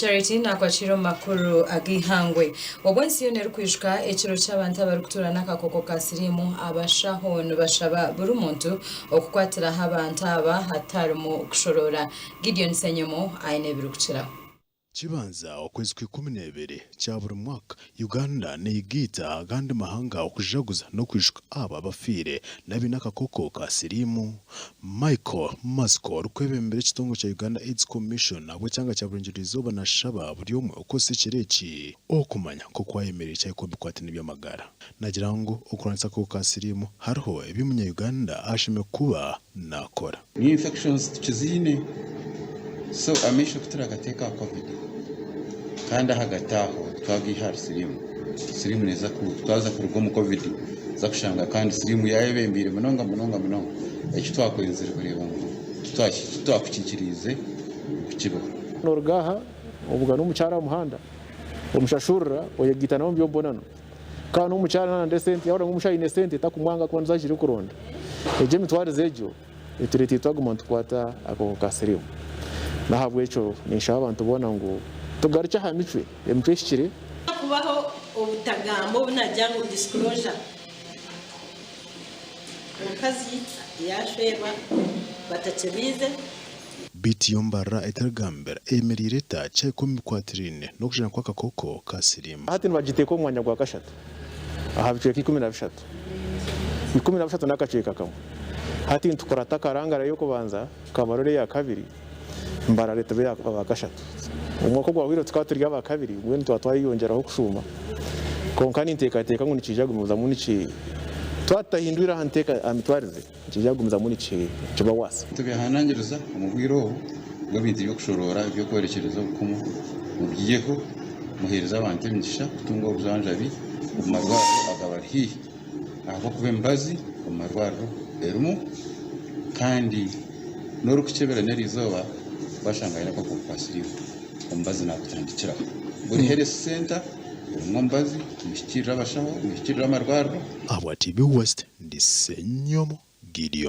Charity na kwachiro makuru Ageihangwe obwensi yonera kwishka ekiro cy'abantu abarukutura n'akakooko ka siriimu Abaashaho nibashaba buri muntu okukwatira abantu aba hatarumu kushorora Gideon Senyemo aine birukira Chibanza okwezi kwa12 cya buri mwaka Uganda neyigita agandi mahanga okujaguza no kwishka aba bafire nabi n'akakooko ka siriimu. Michael Masko rukwebembere kitongo cya Uganda AIDS Commission abo cyanga cya burunjirizo banashaba buri umwe okose kireki okumanya ko kwayemerera cyako bikwate n'ibyamagara nagira ngo okuranisa ko ka siriimu hariho ebimunya Uganda ashime kuba nakora ni infections tukizine so amisho kuturateka covid kandi hagataho twagihari siriimu neza twaza kurugo mu covid za kushanga kandi siriimu yayebembire munonga eki twakoyezera kureba ngo twakukikirize kukibo norgaha obuga n'umucyara muhanda omushashurira oyegita nawo mbyo bonano kana umucyara na decent yahora ng'umushayi innocent takumwanga ko nzashire kuronda eje mitware zejo etureti twagumana tukwata ako ka siriimu nahabwe eco nishaba abantu bona ngo tugaruka hamitwe emutwishikire kubaho ubutagambo bunajyango disclosure akazi yashweba batacebize biti yombara etaragambera emerireta cyako mikwatirine no kujana kwa akakooko ka siriimu hati nibagiteko mwanya gwa kashatu ahabicwe ki 13 13 nakaceka kamwe hati ntukora takarangara yo kubanza kabarore ya kabiri mbara leta be akashatu umwako gwa wiro tukaturi aba kabiri ngwe twatwayongeraho kushuma konkani nteka ngo nikijagumuza munici twatahindura hanteka amitwarize nikijagumuza munici kiba wasa tubihanangiriza umubwiro bwo bintu byo kushorora byo kwerekereza ukumu mugiyeho muhereza abantu imisha tungo buzanjabi umarwaro agabari aho kubembazi umarwaro erumu kandi norukukebera nerizoba bashangayira ko kupasiriva ombazi nakutandikira buri health center umwambazi mishikira Abaashaho mishikira amarwaro abwati bi West ndisenyomo Gideon.